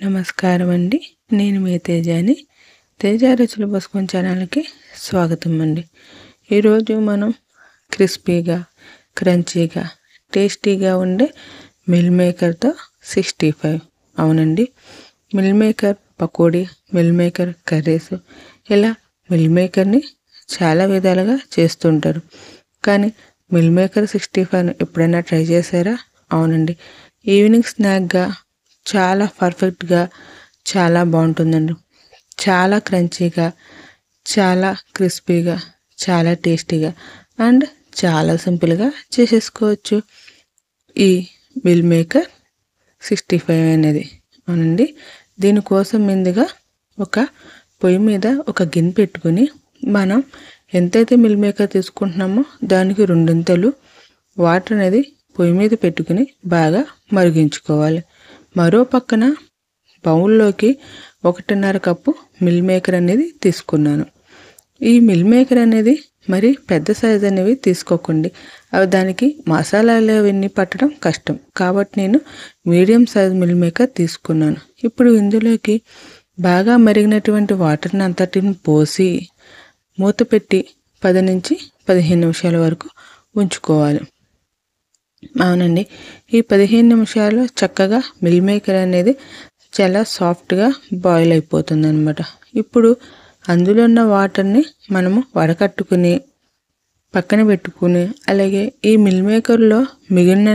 నమస్కారం అండి. నేను మీ తేజాని. తేజ రుచుల పుస్తకం ఛానల్కి స్వాగతం అండి. ఈరోజు మనం క్రిస్పీగా, క్రంచీగా, టేస్టీగా ఉండే మిల్ మేకర్తో 65 అవునండి. Meal maker pakodi, meal maker curries, ఇలా మిల్ మేకర్ని చాలా విధాలుగా చేస్తుంటారు. కానీ మిల్ మేకర్ 65 ఎప్పుడైనా ట్రై చేశారా? అవునండి. ఈవినింగ్ స్నాక్గా చాలా పర్ఫెక్ట్గా, చాలా బాగుంటుందండి. చాలా క్రంచీగా, చాలా క్రిస్పీగా, చాలా టేస్టీగా అండ్ చాలా సింపుల్గా చేసేసుకోవచ్చు ఈ మిల్ మేకర్ 65 అనేది. అవునండి. దీనికోసం ముందుగా ఒక పొయ్యి మీద ఒక గిన్నె పెట్టుకుని మనం ఎంతైతే మిల్ మేకర్ తీసుకుంటున్నామో దానికి 2 వాటర్ అనేది పొయ్యి మీద పెట్టుకుని బాగా మరిగించుకోవాలి. మరో పక్కన బౌల్లోకి 1.5 కప్పు మిల్ మేకర్ అనేది తీసుకున్నాను. ఈ మిల్ మేకర్ అనేది మరి పెద్ద సైజు అనేవి తీసుకోకండి. అవి దానికి మసాలాలు అవన్నీ పట్టడం కష్టం. కాబట్టి నేను మీడియం సైజ్ మిల్ మేకర్ తీసుకున్నాను. ఇప్పుడు ఇందులోకి బాగా మరిగినటువంటి వాటర్ని అంతటిని పోసి మూత పెట్టి 10 నుంచి 15 నిమిషాల వరకు ఉంచుకోవాలి. అవునండి. ఈ 15 నిమిషాలు చక్కగా మిల్ మేకర్ అనేది చాలా సాఫ్ట్గా బాయిల్ అయిపోతుంది అనమాట. ఇప్పుడు అందులో ఉన్న వాటర్ని మనము వడకట్టుకుని పక్కన పెట్టుకుని, అలాగే ఈ మిల్ మేకర్లో మిగిలిన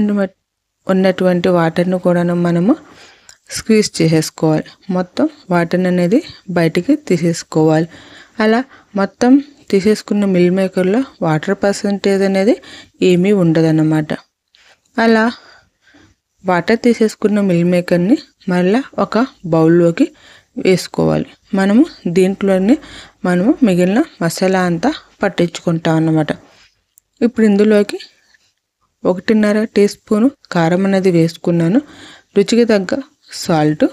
ఉన్నటువంటి వాటర్ని కూడా మనము స్క్వీజ్ చేసేసుకోవాలి. మొత్తం వాటర్ అనేది బయటికి తీసేసుకోవాలి. అలా మొత్తం తీసేసుకున్న మిల్ మేకర్లో వాటర్ పర్సంటేజ్ అనేది ఏమీ ఉండదన్నమాట. అలా వాటర్ తీసేసుకున్న మిల్ మేకర్ని మళ్ళీ ఒక బౌల్లోకి వేసుకోవాలి. దీంట్లోనే మనము మిగిలిన మసాలా అంతా పట్టించుకుంటాం అన్నమాట. ఇప్పుడు ఇందులోకి 1.5 టీ స్పూను కారం అనేది వేసుకున్నాను. రుచికి తగ్గ సాల్ట్,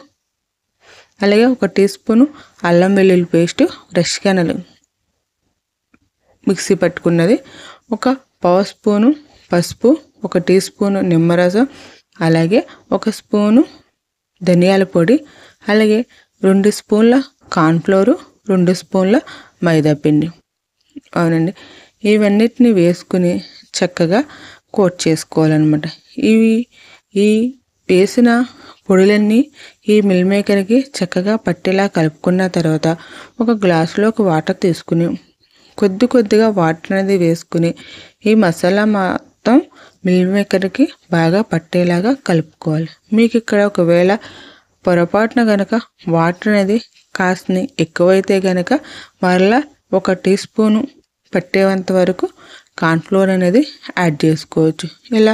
అలాగే 1 టీ స్పూను అల్లం వెల్లుల్లి పేస్ట్ ఫ్రెష్గా మిక్సీ పట్టుకున్నది, 1 స్పూను పసుపు, 1 టీ స్పూను నిమ్మరసం, అలాగే 1 స్పూను ధనియాల పొడి, అలాగే 2 స్పూన్ల కార్న్ఫ్లోరు, 2 స్పూన్ల మైదా పిండి. అవునండి. ఇవన్నిటిని వేసుకుని చక్కగా కోట్ చేసుకోవాలన్నమాట. ఈ వేసిన పొడులన్నీ ఈ మిల్ మేకర్కి చక్కగా పట్టేలా కలుపుకున్న తర్వాత ఒక గ్లాసులోకి వాటర్ తీసుకుని కొద్దిగా వాటర్ అనేది వేసుకుని ఈ మసాలా మొత్తం మిల్ మేకర్కి బాగా పట్టేలాగా కలుపుకోవాలి. మీకు ఇక్కడ ఒకవేళ పొరపాటున కనుక వాటర్ అనేది కాస్త ఎక్కువైతే కనుక మరలా 1 టీ స్పూను పట్టేంత వరకు కార్న్ఫ్లోర్ అనేది యాడ్ చేసుకోవచ్చు. ఇలా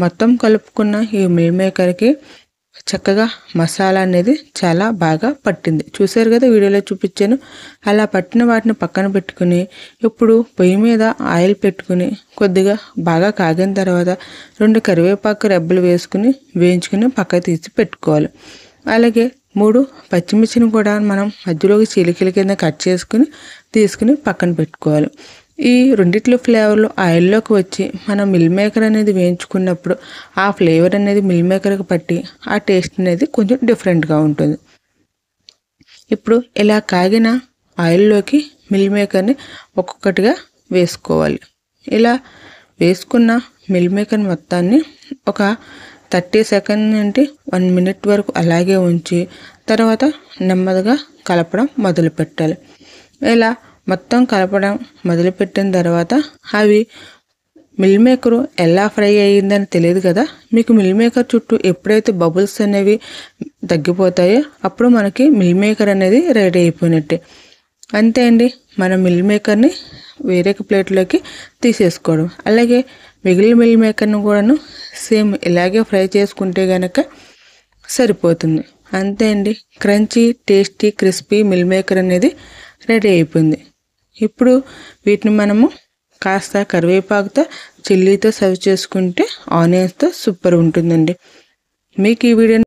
మొత్తం కలుపుకున్న ఈ మిల్ మేకర్కి చక్కగా మసాలా అనేది చాలా బాగా పట్టింది. చూసారు కదా, వీడియోలో చూపించాను. అలా పట్టిన వాటిని పక్కన పెట్టుకుని ఇప్పుడు పొయ్యి మీద ఆయిల్ పెట్టుకుని కొద్దిగా బాగా కాగిన తర్వాత 2 కరివేపాకు రెబ్బలు వేసుకుని వేయించుకుని పక్కకు తీసి పెట్టుకోవాలి. అలాగే 3 పచ్చిమిర్చిని కూడా మనం మధ్యలోకి చీలికల కింద కట్ చేసుకుని తీసుకుని పక్కన పెట్టుకోవాలి. ఈ రెండిట్లో ఫ్లేవర్లు ఆయిల్లోకి వచ్చి మనం మిల్ మేకర్ అనేది వేయించుకున్నప్పుడు ఆ ఫ్లేవర్ అనేది మిల్ మేకర్కి పట్టి ఆ టేస్ట్ అనేది కొంచెం డిఫరెంట్గా ఉంటుంది. ఇప్పుడు ఇలా కాగిన ఆయిల్లోకి మిల్ మేకర్ని ఒక్కొక్కటిగా వేసుకోవాలి. ఇలా వేసుకున్న మిల్ మేకర్ మొత్తాన్ని ఒక 30 సెకండ్ నుండి 1 మినిట్ వరకు అలాగే ఉంచి తర్వాత నెమ్మదిగా కలపడం మొదలు పెట్టాలి. ఇలా మొత్తం కలపడం మొదలుపెట్టిన తర్వాత అవి మిల్ మేకరు ఎలా ఫ్రై అయ్యిందని తెలియదు కదా. మీకు మిల్ మేకర్ చుట్టూ ఎప్పుడైతే బబుల్స్ అనేవి తగ్గిపోతాయో అప్పుడు మనకి మిల్ మేకర్ అనేది రెడీ అయిపోయినట్టే. అంతే అండి. మనం మిల్ మేకర్ని వేరే ప్లేట్లోకి తీసేసుకోవడం. అలాగే మిగిలిన మిల్ మేకర్ను కూడాను సేమ్ ఇలాగే ఫ్రై చేసుకుంటే కనుక సరిపోతుంది. అంతే అండి. Crunchy, tasty, crispy meal maker అనేది రెడీ అయిపోయింది. ఇప్పుడు వీటిని మనము కాస్త కరివేపాకుతో, చిల్లీతో సర్వ్ చేసుకుంటే ఆనియన్స్తో సూపర్ ఉంటుందండి. మీకు ఈ వీడియో